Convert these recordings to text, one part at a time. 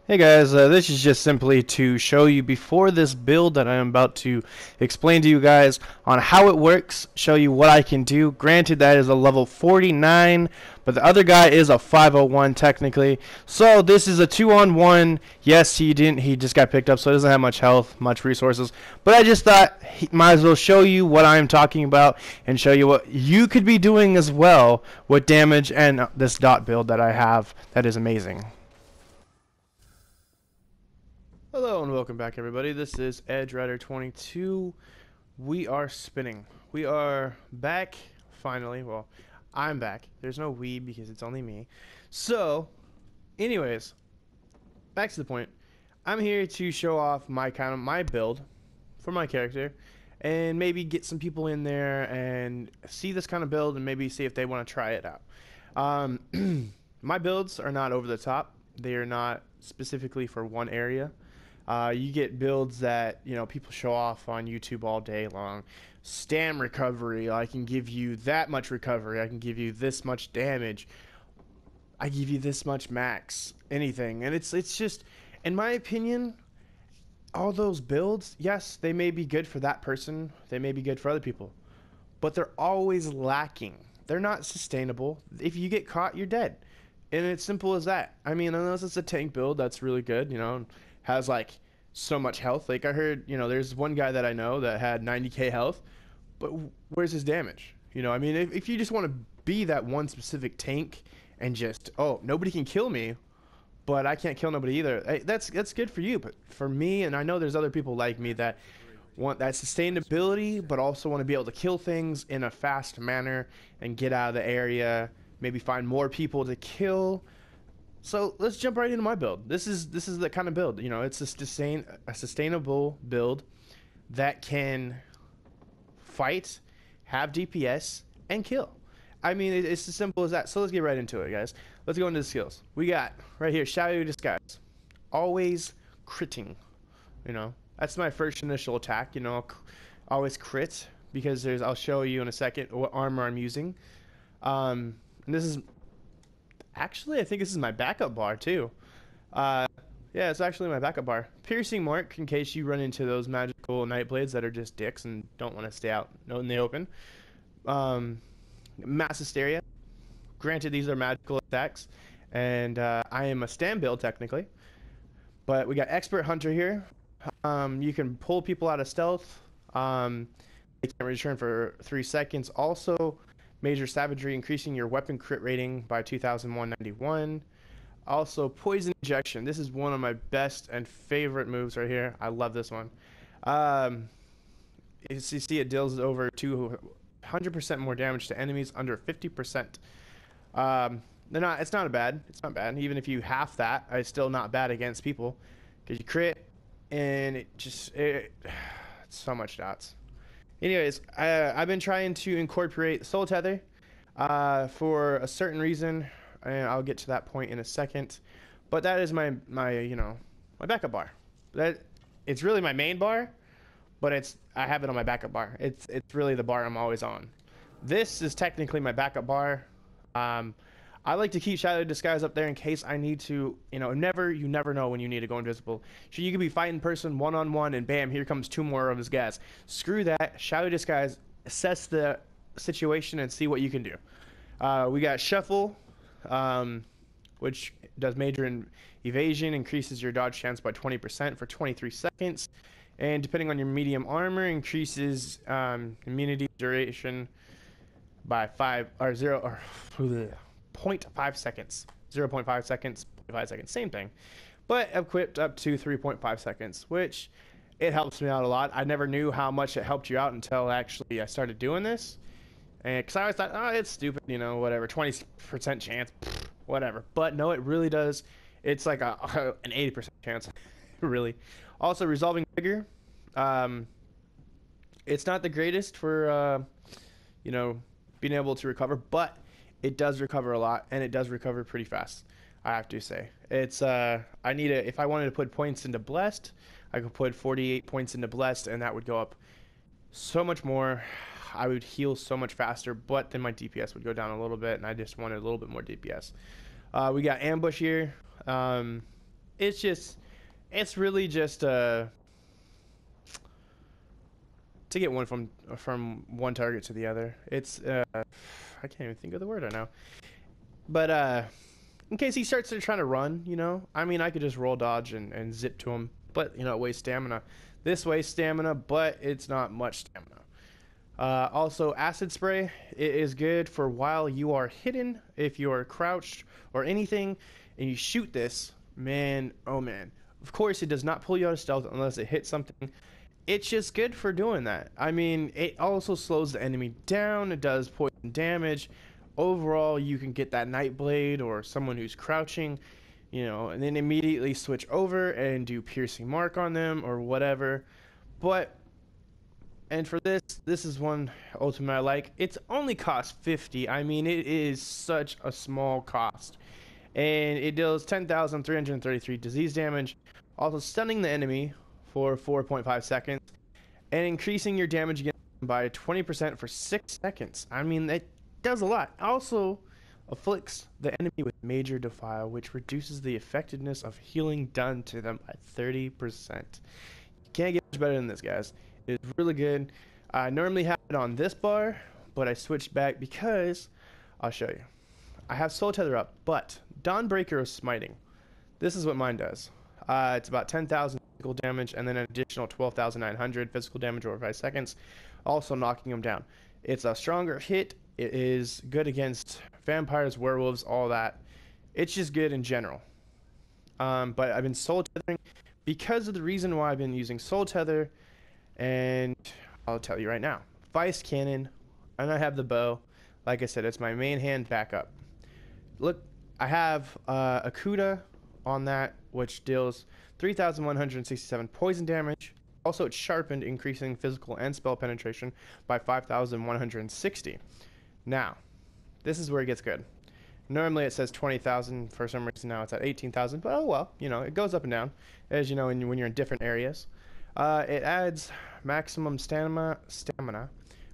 Hey guys, this is just simply to show you before this build that I am about to explain to you guys on how it works, show you what I can do. Granted, that is a level 49, but the other guy is a 501 technically. So this is a 2-on-1. Yes, he just got picked up, so he doesn't have much health, much resources. But I just thought might as well show you what I'm talking about and show you what you could be doing as well with damage and this dot build that I have that is amazing. Hello and welcome back everybody, this is EdgeRider22. We are spinning. We are back, finally. Well, I'm back. There's no we because it's only me. So, anyways, back to the point. I'm here to show off my build for my character and maybe get some people in there and see this kind of build and maybe see if they want to try it out. My builds are not over the top. They are not specifically for one area. You get builds that people show off on YouTube all day long. Stam recovery. I can give you that much recovery. I can give you this much damage. I give you this much max. Anything, and it's just, in my opinion, all those builds. Yes, they may be good for that person. They may be good for other people, but they're always lacking. They're not sustainable. If you get caught, you're dead. And it's simple as that. I mean, unless it's a tank build that's really good, has like so much health. Like I heard, there's one guy that I know that had 90k health, but where's his damage? I mean, if you just want to be that one specific tank and just, oh, nobody can kill me, but I can't kill nobody either. Hey, that's good for you, but for me, and I know there's other people like me that want that sustainability, but also want to be able to kill things in a fast manner and get out of the area, maybe find more people to kill. So let's jump right into my build. This is the kind of build, it's a sustainable build that can fight, have DPS, and kill. I mean, it's as simple as that. So let's get right into it, guys. Let's go into the skills. We got right here, Shadow Disguise. Always critting, That's my first initial attack, always crit because I'll show you in a second what armor I'm using. And this is actually, I think this is my backup bar too. Yeah, it's actually my backup bar. Piercing Mark, in case you run into those magical NightBlades that are just dicks and don't want to stay out in the open. Mass Hysteria. Granted, these are magical attacks, and I am a stand build technically. But we got Expert Hunter here. You can pull people out of stealth. They can return for 3 seconds. Also, Major Savagery, increasing your weapon crit rating by 2,191. Also, Poison Injection. This is one of my best and favorite moves right here. I love this one. You see it deals over 200% more damage to enemies under 50%. It's not bad. It's not bad. Even if you half that, it's still not bad against people because you crit and it's so much dots. Anyways, I've been trying to incorporate Soul Tether for a certain reason, and I'll get to that point in a second. But that is my backup bar. It's really my main bar, but I have it on my backup bar. It's really the bar I'm always on. This is technically my backup bar. I like to keep Shadow Disguise up there in case I need to, you never know when you need to go invisible. So you could be fighting person one-on-one and bam, here comes 2 more of his guys. Screw that. Shadow Disguise, assess the situation and see what you can do. We got Shuffle, which does major evasion, increases your dodge chance by 20% for 23 seconds. And depending on your medium armor, increases immunity duration by 0.5 seconds. 0.5 seconds, 0.5 seconds, same thing. But equipped up to 3.5 seconds, which it helps me out a lot. I never knew how much it helped you out until actually I started doing this. And because I always thought, oh, it's stupid, whatever, 20% chance, whatever. But no, it really does. It's like an 80% chance, really. Also, Resolving Vigor. It's not the greatest for, being able to recover, but it does recover a lot, and it does recover pretty fast, I have to say. It's if I wanted to put points into Blessed, I could put 48 points into Blessed, and that would go up so much more. I would heal so much faster, but then my DPS would go down a little bit, and I just wanted a little bit more DPS. We got Ambush here. It's really just to get one from one target to the other. It's I can't even think of the word right now. But in case he starts to try to run, you know, I mean, I could just roll dodge and zip to him, but you know, it wastes stamina. This wastes stamina, but it's not much stamina. Also, acid spray, it is good for while you are hidden. If you are crouched or anything, and you shoot this, man, oh man. Of course, it does not pull you out of stealth unless it hits something. It's just good for doing that. I mean, it also slows the enemy down. It does poison damage. Overall, you can get that NightBlade or someone who's crouching, you know, and then immediately switch over and do piercing mark on them or whatever. But, and for this is one ultimate I like. It's only cost 50. I mean, it is such a small cost. And it deals 10,333 disease damage, also stunning the enemy for 4.5 seconds, and increasing your damage against them by 20% for 6 seconds. I mean, that does a lot. Also afflicts the enemy with major defile, which reduces the effectiveness of healing done to them by 30%. You can't get much better than this, guys. It's really good. I normally have it on this bar, but I switched back because I'll show you. I have Soul Tether up, but Dawnbreaker of Smiting. This is what mine does. It's about 10,000 physical damage and then an additional 12,900 physical damage over 5 seconds, also knocking them down. It's a stronger hit. It is good against vampires, werewolves, all that. It's just good in general. But I've been Soul Tethering because of the reason why I've been using Soul Tether, and I'll tell you right now. Vice Cannon, and I have the bow. Like I said, it's my main hand backup. Look, I have a Kuda on that, which deals 3,167 poison damage. Also, it's sharpened, increasing physical and spell penetration by 5,160. Now, this is where it gets good. Normally it says 20,000. For some reason now it's at 18,000. But oh well, you know, it goes up and down, as you know, when you're in different areas. It adds maximum stamina,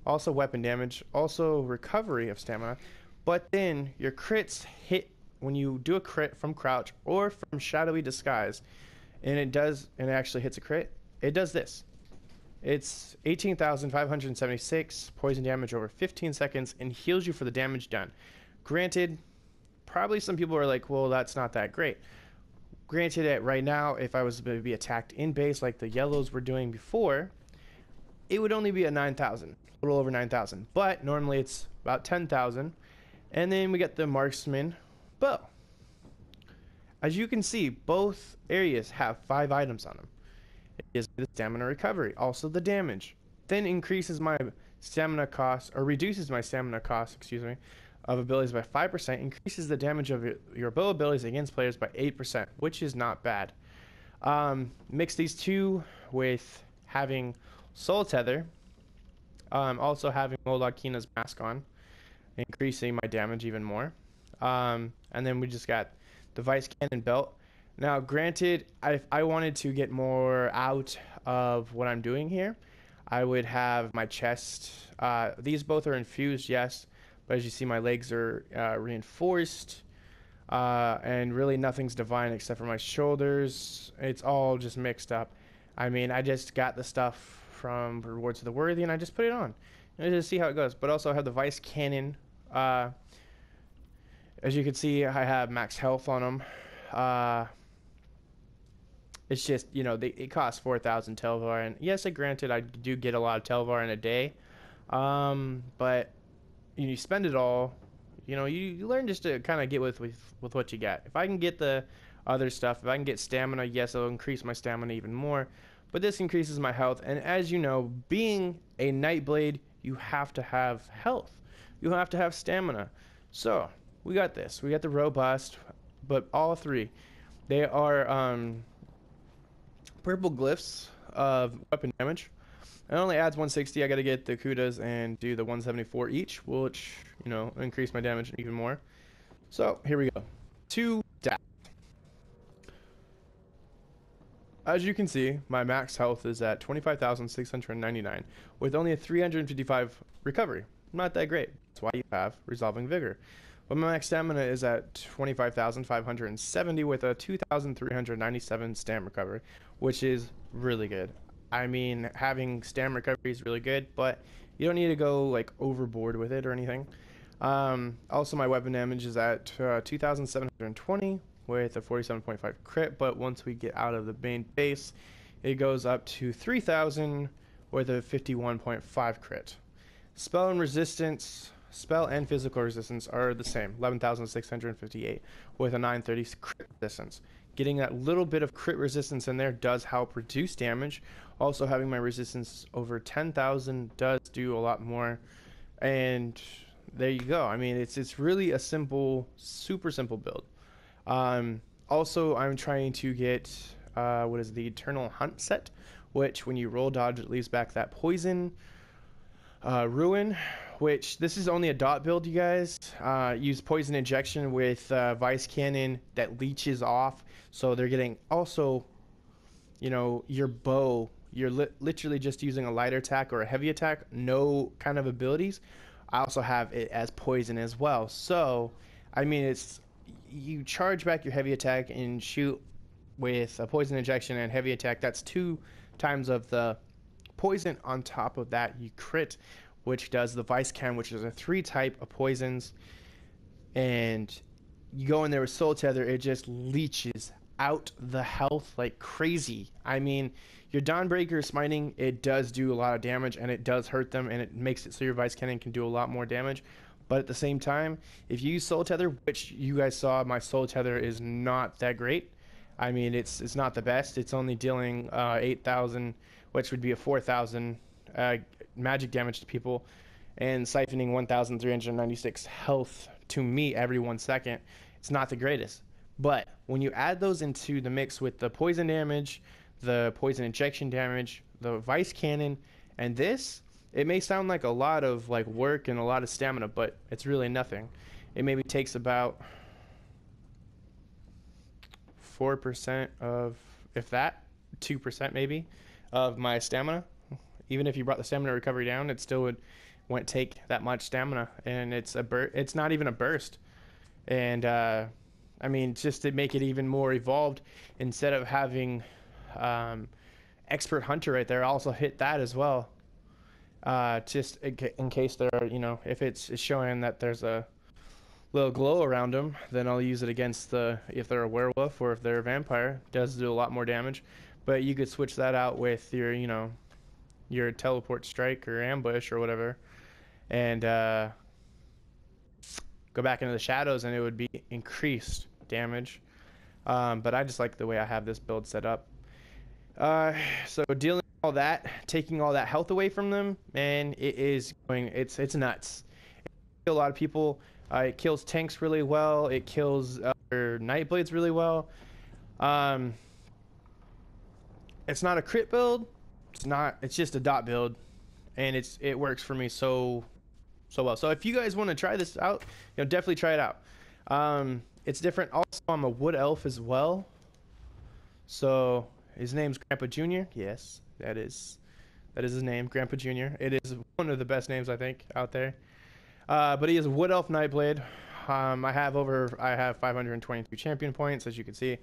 also weapon damage, also recovery of stamina. But then your crits hit when you do a crit from crouch or from shadowy disguise, and it actually hits a crit. It does this. It's 18,576 poison damage over 15 seconds and heals you for the damage done. Granted, probably some people are like, well, that's not that great. Granted, right now, if I was to be attacked in base like the yellows were doing before, it would only be at 9,000, a little over 9,000. But normally it's about 10,000. And then we get the marksman bow. As you can see, both areas have 5 items on them. It gives me the stamina recovery, also the damage. Then increases my stamina cost, or reduces my stamina cost, excuse me, of abilities by 5%, increases the damage of your bow abilities against players by 8%, which is not bad. Mix these two with having Soul Tether, also having Molag Kina's mask on, increasing my damage even more. And then we just got the Vice Cannon belt. Now, granted, if I wanted to get more out of what I'm doing here, I would have my chest. These both are infused, yes, but as you see, my legs are reinforced, and really nothing's divine except for my shoulders. It's all just mixed up. I mean, I just got the stuff from Rewards of the Worthy, and I just put it on. And just see how it goes. But also I have the Vice Cannon. As you can see, I have max health on them. It's just, you know, it costs 4,000 Telvar, and yes, granted, I do get a lot of Telvar in a day, but you spend it all. You know, you learn just to kind of get with what you got. If I can get the other stuff, if I can get stamina, yes, it'll increase my stamina even more, but this increases my health, and as you know, being a NightBlade, you have to have health. You have to have stamina. So, we got this. We got the robust, but all three. They are, purple glyphs of weapon damage. It only adds 160. I got to get the Kudas and do the 174 each, which, you know, increase my damage even more. So here we go. 2 stats. As you can see, my max health is at 25,699 with only a 355 recovery. Not that great. That's why you have Resolving Vigor. But my max stamina is at 25,570 with a 2,397 stam recovery, which is really good. I mean, having stam recovery is really good, but you don't need to go like overboard with it or anything. Also, my weapon damage is at 2,720 with a 47.5 crit, but once we get out of the main base, it goes up to 3,000 with a 51.5 crit. Spell and resistance, spell and physical resistance are the same, 11,658 with a 930 crit resistance. Getting that little bit of crit resistance in there does help reduce damage. Also, having my resistance over 10,000 does do a lot more. And there you go. I mean, it's really a simple, super simple build. Also, I'm trying to get what is the Eternal Hunt set, which when you roll dodge, it leaves back that poison ruin, which this is only a dot build, you guys. Use poison injection with vice cannon that leeches off, so they're getting also, you know, your bow. You're literally just using a light attack or a heavy attack, no kind of abilities. I also have it as poison as well. So, I mean, it's you charge back your heavy attack and shoot with a poison injection and heavy attack. That's 2 times of the poison. On top of that, you crit, which does the vice can, which is a 3 type of poisons. And you go in there with soul tether, it just leeches out the health like crazy. I mean, your Dawnbreaker smiting, it does do a lot of damage and it does hurt them, and it makes it so your vice cannon can do a lot more damage. But at the same time, if you use soul tether, which you guys saw, my soul tether is not that great. I mean, it's not the best. It's only dealing 8,000, which would be a 4,000 magic damage to people, and siphoning 1,396 health to me every 1 second. It's not the greatest. But when you add those into the mix with the poison damage, the poison injection damage, the vice cannon, and this, it may sound like a lot of like work and a lot of stamina, but it's really nothing. It maybe takes about 4% of, if that, 2% maybe, of my stamina. Even if you brought the stamina recovery down, it still wouldn't take that much stamina, and it's not even a burst. And I mean, just to make it even more evolved, instead of having expert hunter right there, I also hit that as well. Just in case there are, you know, if it's showing that there's a little glow around them, then I'll use it against if they're a werewolf or if they're a vampire. It does do a lot more damage, but you could switch that out with your, you know, your teleport strike or ambush or whatever, and go back into the shadows, and it would be increased damage. But I just like the way I have this build set up. So dealing with all that, taking all that health away from them, man, it's nuts. It kills a lot of people. It kills tanks really well. It kills NightBlades really well. It's not a crit build. It's just a dot build, and it works for me so well. So if you guys want to try this out, you know, definitely try it out. It's different. Also, I'm a WoodElf as well. So his name's Grandpa Jr. Yes, that is his name, Grandpa Jr. It is one of the best names I think out there. But he is a WoodElf NightBlade. I have 522 champion points, as you can see.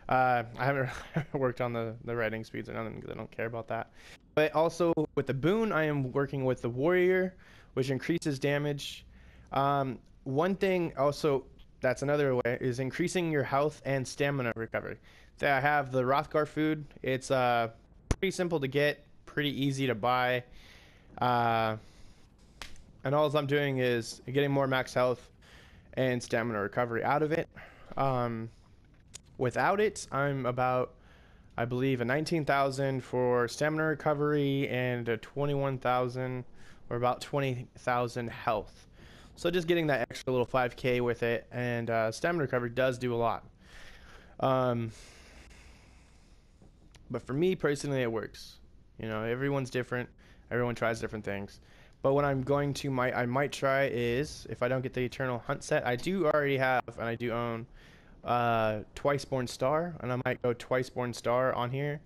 I haven't worked on the writing speeds or nothing because I don't care about that. But also with the boon, I am working with the warrior, which increases damage. One thing also, that's another way, is increasing your health and stamina recovery. So I have the Rothgar food. It's pretty simple to get, pretty easy to buy. And all I'm doing is getting more max health and stamina recovery out of it. Without it, I'm about, I believe, a 19,000 for stamina recovery and a 21,000 or about 20,000 health. So just getting that extra little 5k with it, and stamina recovery does do a lot. But for me personally, it works. You know, everyone's different. Everyone tries different things. But what I'm going to I might try is, if I don't get the Eternal Hunt set, I do already have, and I do own Twiceborn Star, and I might go Twiceborn Star on here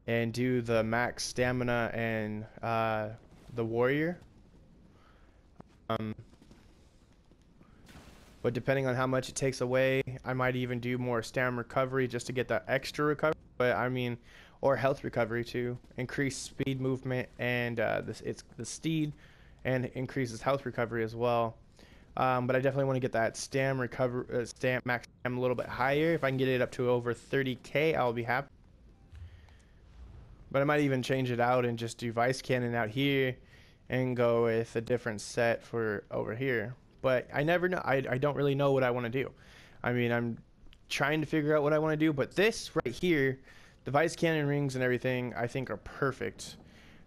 and do the max stamina and the warrior. but depending on how much it takes away, I might even do more stamina recovery just to get that extra recovery. But I mean, or health recovery to increase speed movement and it's the speed and increases health recovery as well. But I definitely want to get that stam recover stam max stam a little bit higher. If I can get it up to over 30k, I'll be happy. But I might even change it out and just do Vice Cannon out here and go with a different set for over here. But I never know. I don't really know what I want to do. I mean, I'm trying to figure out what I want to do. But this right here, the Vice Cannon rings and everything, I think are perfect.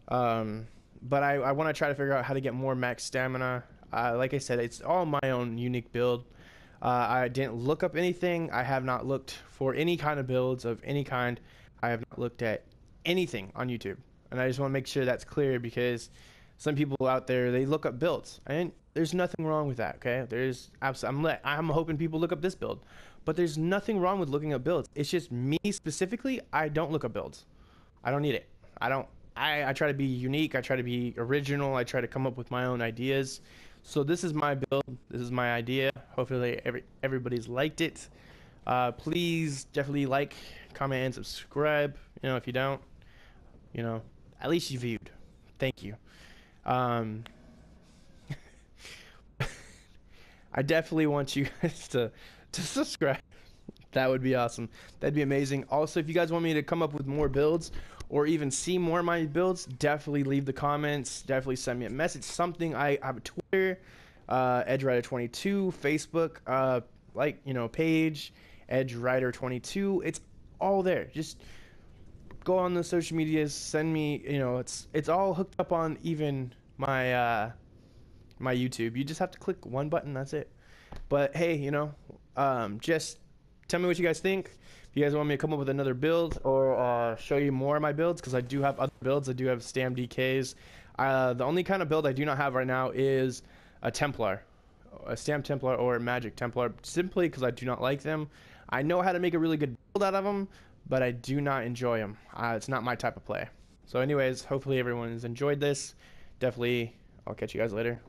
But I want to try to figure out how to get more max stamina. Like I said, it's all my own unique build. I didn't look up anything. I have not looked for any kind of builds of any kind. I have not looked at anything on YouTube, and I just want to make sure that's clear, because some people out there, they look up builds, and there's nothing wrong with that. Okay, there's absolutely, I'm hoping people look up this build, but there's nothing wrong with looking up builds. It's just me specifically, I don't look up builds. I don't need it. I try to be unique. I try to be original. I try to come up with my own ideas. So this is my build. This is my idea. Hopefully everybody's liked it. Please definitely like, comment, and subscribe. You know, if you don't, you know, at least you viewed. Thank you. I definitely want you guys to subscribe. That would be awesome. That'd be amazing. Also, if you guys want me to come up with more builds or even see more of my builds, definitely leave the comments. Definitely send me a message. Something. I have a Twitter, EdgeRider22, Facebook, page, EdgeRider22. It's all there. Just go on the social medias, send me, it's all hooked up on even my my YouTube. You just have to click one button, that's it. But hey, just tell me what you guys think. If you guys want me to come up with another build or show you more of my builds, because I do have other builds. I do have Stam DKs. The only kind of build I do not have right now is a Templar, a Stam Templar or a Magic Templar, simply because I do not like them. I know how to make a really good build out of them, but I do not enjoy them. It's not my type of play. So anyways, hopefully everyone has enjoyed this. Definitely, I'll catch you guys later.